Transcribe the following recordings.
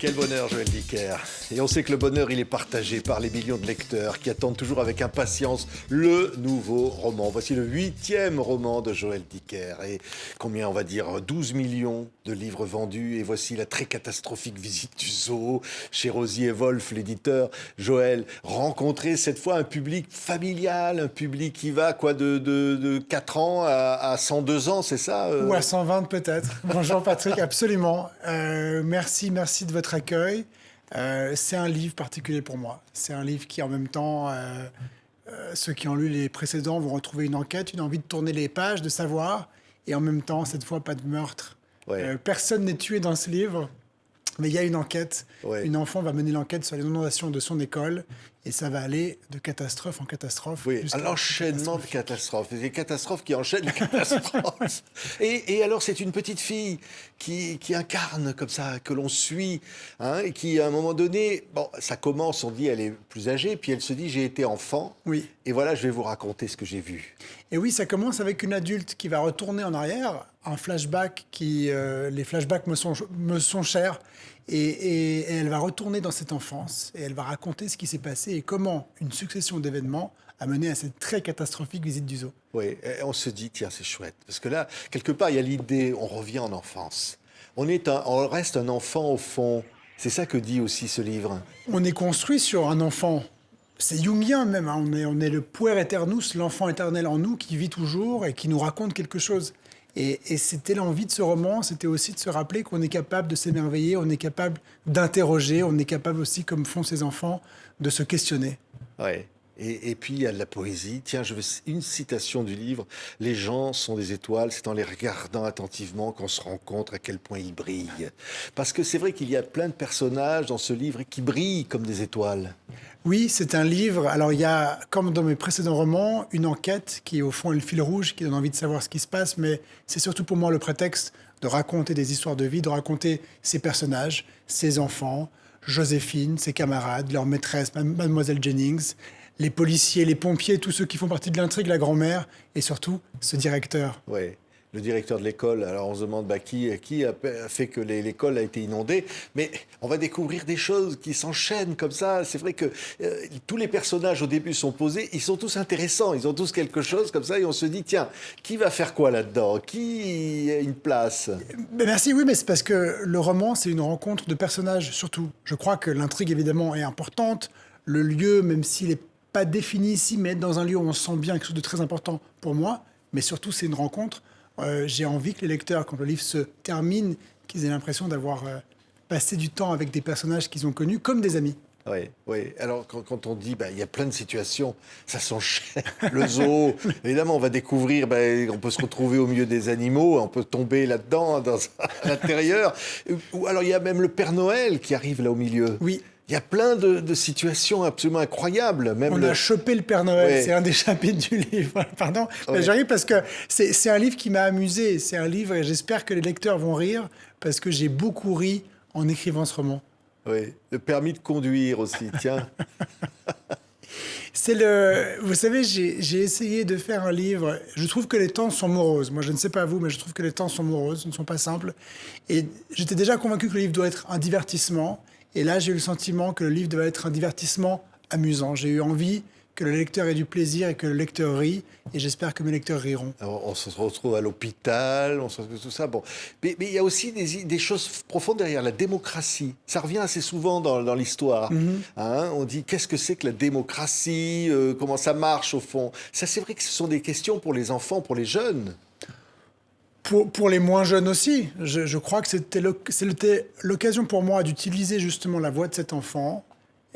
Quel bonheur, Joël Dicker. Et on sait que le bonheur, il est partagé par les millions de lecteurs qui attendent toujours avec impatience le nouveau roman. Voici le 8e roman de Joël Dicker. Et combien, on va dire, 12 millions de livres vendus. Et voici la très catastrophique visite du zoo chez Rosier et Wolf, l'éditeur. Joël, rencontrer cette fois un public familial, un public qui va de 4 ans à 102 ans, c'est ça Ou à 120 peut-être. Bonjour Patrick, absolument. Merci de votre accueil. C'est un livre particulier pour moi. C'est un livre qui, en même temps, ceux qui ont lu les précédents vont retrouver une enquête, une envie de tourner les pages, de savoir, et en même temps, cette fois, pas de meurtre. Ouais. Personne n'est tué dans ce livre, mais il y a une enquête. Ouais. Une enfant va mener l'enquête sur les inondations de son école, et ça va aller de catastrophe en catastrophe. Oui, jusqu'à l'enchaînement de catastrophes. Des catastrophes qui enchaînent les catastrophes. Et alors, c'est une petite fille qui incarne comme ça, que l'on suit, hein, et qui, à un moment donné, bon, ça commence, on dit, elle est plus âgée, puis elle se dit, j'ai été enfant, Oui. et voilà, je vais vous raconter ce que j'ai vu. Et oui, ça commence avec une adulte qui va retourner en arrière, un flashback les flashbacks me sont chers, et elle va retourner dans cette enfance, et elle va raconter ce qui s'est passé et comment une succession d'événements a mené à cette très catastrophique visite du zoo. Oui, et on se dit, tiens, c'est chouette, parce que là, quelque part, il y a l'idée, on revient en enfance. On reste un enfant au fond. C'est ça que dit aussi ce livre. On est construit sur un enfant. C'est jungien même, hein. On est le puer aeternus, l'enfant éternel en nous qui vit toujours et qui nous raconte quelque chose. Et c'était l'envie de ce roman, c'était aussi de se rappeler qu'on est capable de s'émerveiller, on est capable d'interroger, on est capable aussi, comme font ces enfants, de se questionner. Ouais. Et puis, il y a de la poésie. Tiens, je veux une citation du livre. « Les gens sont des étoiles, c'est en les regardant attentivement qu'on se rend compte à quel point ils brillent. » Parce que c'est vrai qu'il y a plein de personnages dans ce livre qui brillent comme des étoiles. Oui, c'est un livre. Alors, il y a, comme dans mes précédents romans, une enquête qui, au fond, est le fil rouge, qui donne envie de savoir ce qui se passe. Mais c'est surtout pour moi le prétexte de raconter des histoires de vie, de raconter ces personnages, ces enfants, Joséphine, ses camarades, leur maîtresse, Mademoiselle Jennings, les policiers, les pompiers, tous ceux qui font partie de l'intrigue, la grand-mère, et surtout ce directeur. Oui, le directeur de l'école. Alors, on se demande qui a fait que l'école a été inondée. Mais on va découvrir des choses qui s'enchaînent comme ça. C'est vrai que tous les personnages, au début, sont posés. Ils sont tous intéressants. Ils ont tous quelque chose comme ça. Et on se dit, tiens, qui va faire quoi là-dedans? Qui a une place? Mais merci, oui, mais c'est parce que le roman, c'est une rencontre de personnages, surtout. Je crois que l'intrigue, évidemment, est importante. Le lieu, même s'il n'est pas défini ici, mais être dans un lieu où on se sent bien, quelque chose de très important pour moi. Mais surtout, c'est une rencontre. J'ai envie que les lecteurs, quand le livre se termine, qu'ils aient l'impression d'avoir passé du temps avec des personnages qu'ils ont connus comme des amis. Oui, oui. Alors, quand on dit, il y a plein de situations, ça s'enchaîne. Le zoo, évidemment, on va découvrir, on peut se retrouver au milieu des animaux, on peut tomber là-dedans, à l'intérieur. Ou alors, il y a même le Père Noël qui arrive là au milieu. Oui. Il y a plein de situations absolument incroyables. Même On a chopé le Père Noël, Ouais. c'est un des chapitres du livre. Pardon, Ouais. j'arrive parce que c'est un livre qui m'a amusé. C'est un livre et j'espère que les lecteurs vont rire parce que j'ai beaucoup ri en écrivant ce roman. Oui, le permis de conduire aussi, tiens. Vous savez, j'ai essayé de faire un livre. Je trouve que les temps sont moroses. Moi, je ne sais pas vous, mais je trouve que les temps sont moroses, ne sont pas simples. Et j'étais déjà convaincu que le livre doit être un divertissement. Et là, j'ai eu le sentiment que le livre devait être un divertissement amusant. J'ai eu envie que le lecteur ait du plaisir et que le lecteur rit. Et j'espère que mes lecteurs riront. Alors, on se retrouve à l'hôpital, on se retrouve tout ça. Bon. Mais il y a aussi des choses profondes derrière. La démocratie, ça revient assez souvent dans l'histoire. Hein, on dit, qu'est-ce que c'est que la démocratie? Comment ça marche, au fond? Ça, c'est vrai que ce sont des questions pour les enfants, pour les jeunes. Pour les moins jeunes aussi, je crois que c'était l'occasion pour moi d'utiliser justement la voix de cet enfant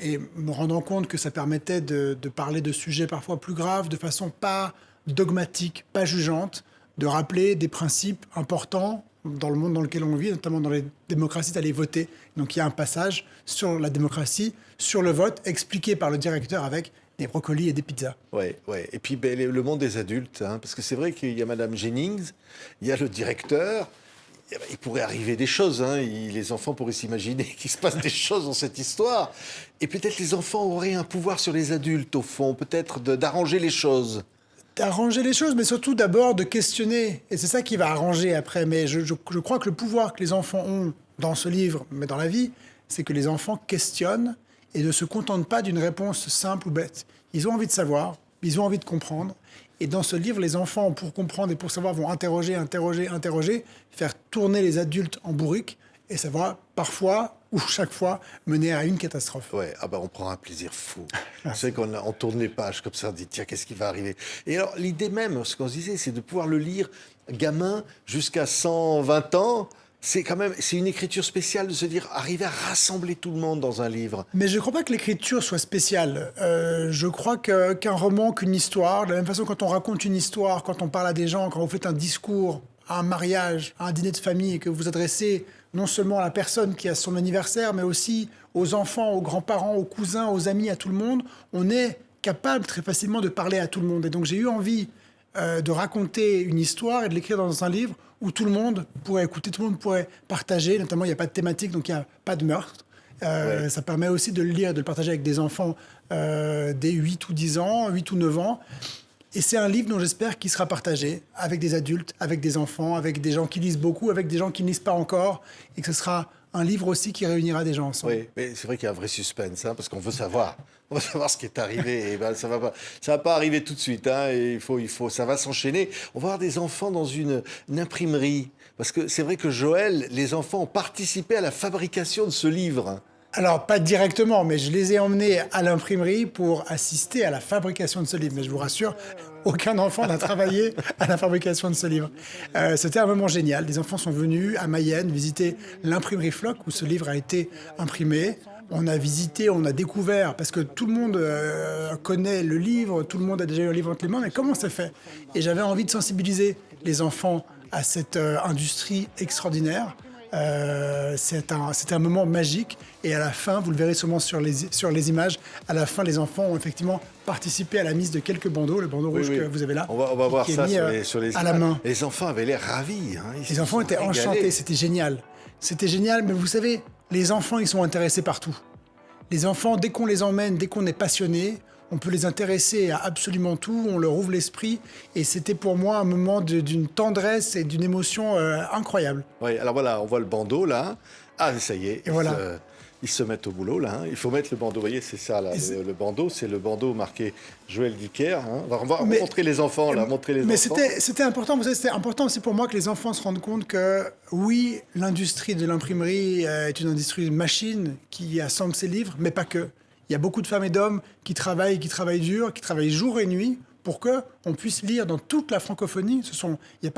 et me rendant compte que ça permettait de parler de sujets parfois plus graves de façon pas dogmatique, pas jugeante, de rappeler des principes importants dans le monde dans lequel on vit, notamment dans les démocraties, d'aller voter. Donc il y a un passage sur la démocratie, sur le vote, expliqué par le directeur avec des brocolis et des pizzas. Ouais, ouais. Et puis le monde des adultes, hein, parce que c'est vrai qu'il y a Madame Jennings, il y a le directeur. Il pourrait arriver des choses, hein. Les enfants pourraient s'imaginer qu'il se passe des choses dans cette histoire. Et peut-être les enfants auraient un pouvoir sur les adultes, au fond, peut-être d'arranger les choses. D'arranger les choses, mais surtout d'abord de questionner. Et c'est ça qui va arranger après. Mais je crois que le pouvoir que les enfants ont dans ce livre, mais dans la vie, c'est que les enfants questionnent et ne se contentent pas d'une réponse simple ou bête. Ils ont envie de savoir, ils ont envie de comprendre. Et dans ce livre, les enfants, pour comprendre et pour savoir, vont interroger, faire tourner les adultes en bourrique. Et ça va parfois, ou chaque fois, mener à une catastrophe. Ouais, ah bah on prend un plaisir fou. C'est vrai qu'on tourne les pages comme ça, on dit tiens, qu'est-ce qui va arriver? Et alors, l'idée même, ce qu'on se disait, c'est de pouvoir le lire gamin jusqu'à 120 ans. C'est une écriture spéciale de se dire, arriver à rassembler tout le monde dans un livre. Mais je ne crois pas que l'écriture soit spéciale. Je crois qu'un roman, qu'une histoire, de la même façon quand on raconte une histoire, quand on parle à des gens, quand vous faites un discours, à un mariage, à un dîner de famille, et que vous adressez non seulement à la personne qui a son anniversaire, mais aussi aux enfants, aux grands-parents, aux cousins, aux amis, à tout le monde, on est capable très facilement de parler à tout le monde. Et donc j'ai eu envie de raconter une histoire et de l'écrire dans un livre où tout le monde pourrait écouter, tout le monde pourrait partager. Notamment, il n'y a pas de thématique, donc il n'y a pas de meurtre. Ouais. Ça permet aussi de le lire et de le partager avec des enfants dès 8 ou 10 ans, 8 ou 9 ans. Et c'est un livre dont j'espère qu'il sera partagé avec des adultes, avec des enfants, avec des gens qui lisent beaucoup, avec des gens qui ne lisent pas encore. Et que ce sera un livre aussi qui réunira des gens ensemble. Oui, mais c'est vrai qu'il y a un vrai suspense, hein, parce qu'on veut savoir. On veut savoir ce qui est arrivé. Et ben, ça va pas arriver tout de suite. Hein, et ça va s'enchaîner. On va avoir des enfants dans une imprimerie. Parce que c'est vrai que Joël, les enfants ont participé à la fabrication de ce livre. Alors, pas directement, mais je les ai emmenés à l'imprimerie pour assister à la fabrication de ce livre. Mais je vous rassure, aucun enfant n'a travaillé à la fabrication de ce livre. C'était un moment génial. Des enfants sont venus à Mayenne visiter l'imprimerie Floc, où ce livre a été imprimé. On a visité, on a découvert, parce que tout le monde connaît le livre, tout le monde a déjà eu un livre entre les mains, mais comment c'est fait? Et j'avais envie de sensibiliser les enfants à cette industrie extraordinaire. C'est un moment magique et à la fin, vous le verrez sûrement sur les images, à la fin les enfants ont effectivement participé à la mise de quelques bandeaux, le bandeau rouge que vous avez là. On va voir ça sur les à images. la main. Les enfants avaient l'air ravis. Hein. Les enfants étaient enchantés, c'était génial. C'était génial, mais vous savez, les enfants ils sont intéressés par tout. Les enfants, dès qu'on les emmène, dès qu'on est passionné, on peut les intéresser à absolument tout, on leur ouvre l'esprit. Et c'était pour moi un moment d'une tendresse et d'une émotion incroyable. Oui, alors voilà, on voit le bandeau là. Ah, ça y est. Et voilà. Ils se mettent au boulot là. Hein. Il faut mettre le bandeau. Vous voyez, c'est ça là. Le bandeau, c'est le bandeau marqué Joël Dicker. Hein. On va montrer les enfants là. Mais c'était important. Vous savez, c'était important aussi pour moi que les enfants se rendent compte que oui, l'industrie de l'imprimerie est une industrie machine qui assemble ses livres, mais pas que. Il y a beaucoup de femmes et d'hommes qui travaillent dur, qui travaillent jour et nuit pour qu'on puisse lire dans toute la francophonie. Il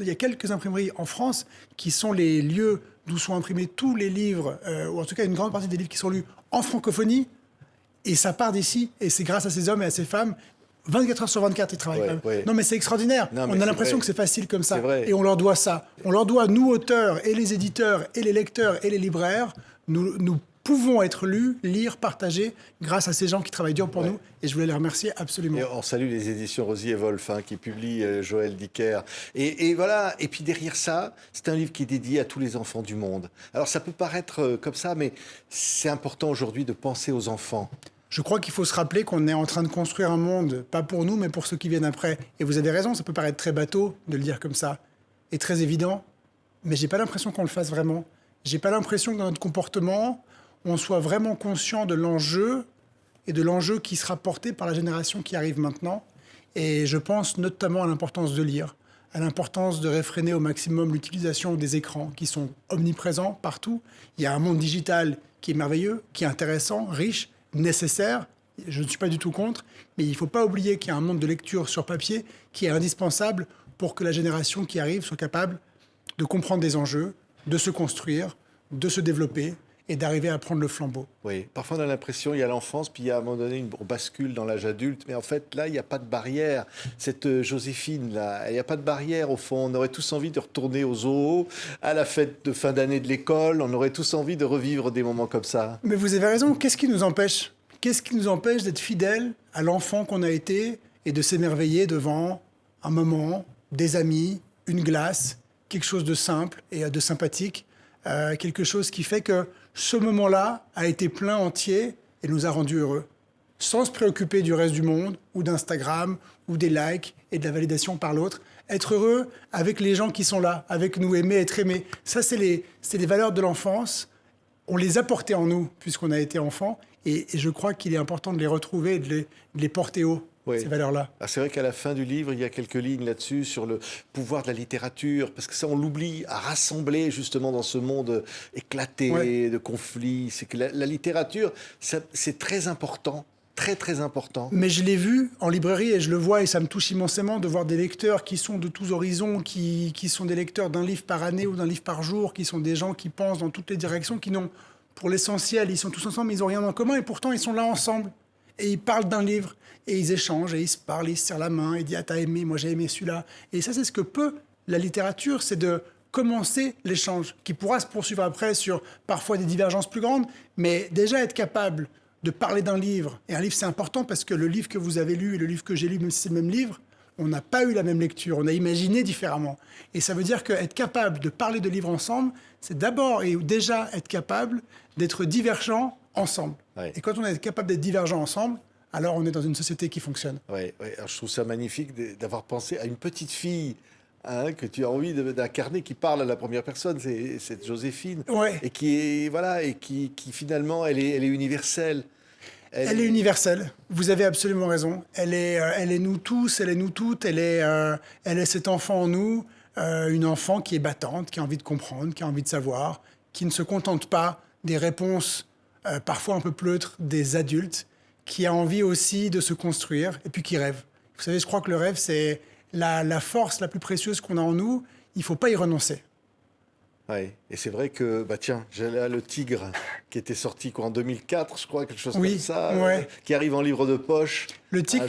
y a quelques imprimeries en France qui sont les lieux d'où sont imprimés tous les livres, ou en tout cas une grande partie des livres qui sont lus en francophonie. Et ça part d'ici. Et c'est grâce à ces hommes et à ces femmes. 24 heures sur 24, ils travaillent. Ouais. Non, mais c'est extraordinaire. On a l'impression que c'est facile comme ça. Et on leur doit ça. On leur doit, nous, auteurs, et les éditeurs, et les lecteurs, et les libraires, nous pouvons être lus, lire, partagés grâce à ces gens qui travaillent dur pour nous. Et je voulais les remercier absolument. Et on salue les éditions Rosier et Wolf qui publient Joël Dicker. Et voilà. Et puis derrière ça, c'est un livre qui est dédié à tous les enfants du monde. Alors ça peut paraître comme ça, mais c'est important aujourd'hui de penser aux enfants. Je crois qu'il faut se rappeler qu'on est en train de construire un monde, pas pour nous, mais pour ceux qui viennent après. Et vous avez raison, ça peut paraître très bateau de le dire comme ça, et très évident, mais j'ai pas l'impression qu'on le fasse vraiment. J'ai pas l'impression que dans notre comportement, on soit vraiment conscient de l'enjeu et de l'enjeu qui sera porté par la génération qui arrive maintenant. Et je pense notamment à l'importance de lire, à l'importance de réfréner au maximum l'utilisation des écrans qui sont omniprésents partout. Il y a un monde digital qui est merveilleux, qui est intéressant, riche, nécessaire. Je ne suis pas du tout contre, mais il ne faut pas oublier qu'il y a un monde de lecture sur papier qui est indispensable pour que la génération qui arrive soit capable de comprendre des enjeux, de se construire, de se développer et d'arriver à prendre le flambeau. Oui, parfois on a l'impression, il y a l'enfance, puis il y a à un moment donné, on bascule dans l'âge adulte, mais en fait, là, il n'y a pas de barrière. Cette Joséphine, là, il n'y a pas de barrière, au fond. On aurait tous envie de retourner au zoo, à la fête de fin d'année de l'école, on aurait tous envie de revivre des moments comme ça. Mais vous avez raison, qu'est-ce qui nous empêche? Qu'est-ce qui nous empêche d'être fidèles à l'enfant qu'on a été et de s'émerveiller devant un moment, des amis, une glace, quelque chose de simple et de sympathique, quelque chose qui fait que ce moment-là a été plein entier et nous a rendus heureux, sans se préoccuper du reste du monde, ou d'Instagram, ou des likes et de la validation par l'autre. Être heureux avec les gens qui sont là, avec nous, aimer, être aimé. Ça, c'est les valeurs de l'enfance. on les a portés en nous, puisqu'on a été enfant, et je crois qu'il est important de les retrouver et de les porter haut, Oui. ces valeurs-là. Ah, c'est vrai qu'à la fin du livre, il y a quelques lignes là-dessus sur le pouvoir de la littérature, parce que ça, on l'oublie, à rassembler justement dans ce monde éclaté de conflits. C'est que la littérature, c'est très important, très très important. Mais je l'ai vu en librairie et je le vois et ça me touche immensément de voir des lecteurs qui sont de tous horizons, qui sont des lecteurs d'un livre par année ou d'un livre par jour, qui sont des gens qui pensent dans toutes les directions, qui n'ont, pour l'essentiel, ils sont tous ensemble, ils n'ont rien en commun et pourtant ils sont là ensemble. Et ils parlent d'un livre, et ils échangent, et ils se parlent, ils se serrent la main, et ils disent « Ah, t'as aimé, moi j'ai aimé celui-là ». Et ça, c'est ce que peut la littérature, c'est de commencer l'échange, qui pourra se poursuivre après sur parfois des divergences plus grandes, mais déjà être capable de parler d'un livre. Et un livre, c'est important parce que le livre que vous avez lu et le livre que j'ai lu, même si c'est le même livre, on n'a pas eu la même lecture, on a imaginé différemment. Et ça veut dire qu'être capable de parler de livres ensemble, c'est d'abord et déjà être capable d'être divergents ensemble. Ouais. Et quand on est capable d'être divergents ensemble, alors on est dans une société qui fonctionne. Ouais. Alors, je trouve ça magnifique d'avoir pensé à une petite fille que tu as envie d'incarner, qui parle à la première personne, c'est Joséphine, Ouais. et qui finalement, elle est universelle. Elle est universelle, vous avez absolument raison. Elle est nous tous, elle est nous toutes, elle est cet enfant en nous, une enfant qui est battante, qui a envie de comprendre, qui a envie de savoir, qui ne se contente pas des réponses parfois un peu pleutres des adultes, qui a envie aussi de se construire et puis qui rêve. Vous savez, je crois que le rêve, c'est la force la plus précieuse qu'on a en nous. Il ne faut pas y renoncer. Ouais. Et c'est vrai que, tiens, j'ai là le Tigre, qui était sorti en 2004, je crois, quelque chose comme ça, qui arrive en livre de poche. Le Tigre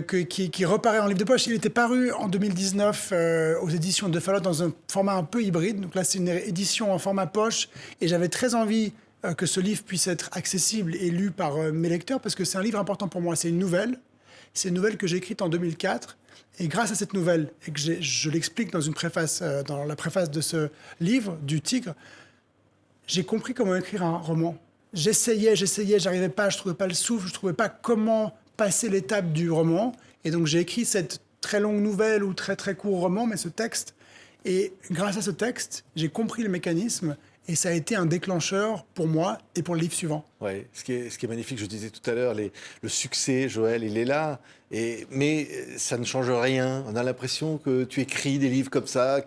qui reparaît en livre de poche, il était paru en 2019 aux éditions de Fallout dans un format un peu hybride. Donc là, c'est une édition en format poche. Et j'avais très envie que ce livre puisse être accessible et lu par mes lecteurs, parce que c'est un livre important pour moi. C'est une nouvelle. C'est une nouvelle que j'ai écrite en 2004. Et grâce à cette nouvelle, et que je l'explique dans une préface, dans la préface de ce livre, du Tigre, j'ai compris comment écrire un roman. J'essayais, j'arrivais pas, je trouvais pas le souffle, je trouvais pas comment passer l'étape du roman. Et donc j'ai écrit cette très longue nouvelle ou très très court roman, mais ce texte. Et grâce à ce texte, j'ai compris le mécanisme. Et ça a été un déclencheur pour moi et pour le livre suivant. Oui, ce qui est magnifique, je disais tout à l'heure, le succès, Joël, il est là. Mais ça ne change rien. On a l'impression que tu écris des livres comme ça,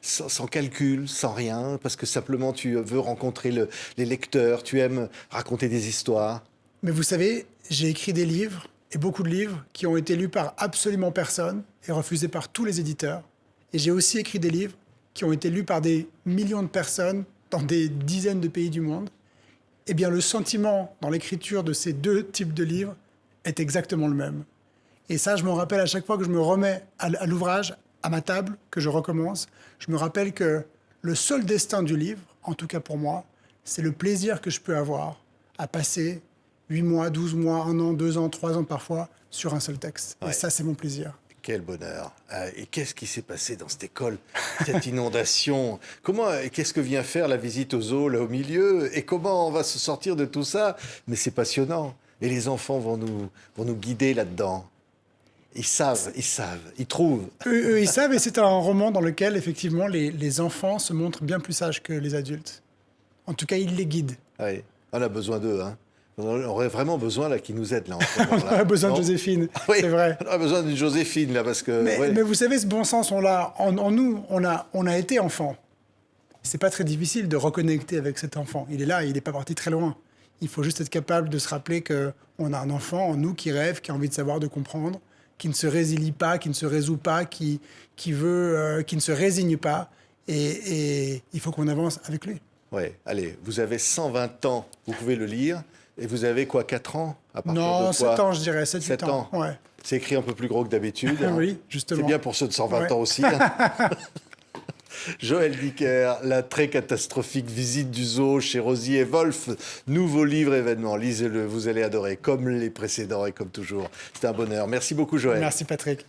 sans calcul, sans rien, parce que simplement tu veux rencontrer les lecteurs, tu aimes raconter des histoires. Mais vous savez, j'ai écrit des livres, et beaucoup de livres, qui ont été lus par absolument personne et refusés par tous les éditeurs. Et j'ai aussi écrit des livres qui ont été lus par des millions de personnes dans des dizaines de pays du monde. Eh bien, le sentiment dans l'écriture de ces deux types de livres est exactement le même. Et ça, je m'en rappelle à chaque fois que je me remets à l'ouvrage, à ma table, que je recommence. Je me rappelle que le seul destin du livre, en tout cas pour moi, c'est le plaisir que je peux avoir à passer 8 mois, 12 mois, 1 an, 2 ans, 3 ans parfois, sur un seul texte. Ouais. Et ça, c'est mon plaisir. Quel bonheur. Et qu'est-ce qui s'est passé dans cette école, cette inondation? Qu'est-ce que vient faire la visite aux zoo là au milieu? Et comment on va se sortir de tout ça? Mais c'est passionnant. Et les enfants vont nous guider là-dedans. Ils savent, ils trouvent. Eux, ils savent, et c'est un roman dans lequel, effectivement, les enfants se montrent bien plus sages que les adultes. En tout cas, ils les guident. Oui, on a besoin d'eux, hein. On aurait vraiment besoin là qu'ils nous aident là. On aurait besoin de Joséphine, oui, c'est vrai. On aurait besoin d'une Joséphine là parce que. Mais vous savez, ce bon sens, on l'a en nous. On a été enfant. C'est pas très difficile de reconnecter avec cet enfant. Il est là, il n'est pas parti très loin. Il faut juste être capable de se rappeler que on a un enfant en nous qui rêve, qui a envie de savoir, de comprendre, qui ne se résilie pas, qui ne se résout pas, qui ne se résigne pas. Et il faut qu'on avance avec lui. Oui, allez, vous avez 120 ans, vous pouvez le lire. Et vous avez quoi, 4 ans à partir Non, de 7 ans, je dirais, 7 ans. Ouais. C'est écrit un peu plus gros que d'habitude. Hein. Oui, justement. C'est bien pour ceux de 120 ans aussi. Hein. Joël Dicker, la très catastrophique visite du zoo chez Rosier et Wolf. Nouveau livre événement, lisez-le, vous allez adorer, comme les précédents et comme toujours. C'était un bonheur. Merci beaucoup, Joël. Merci, Patrick.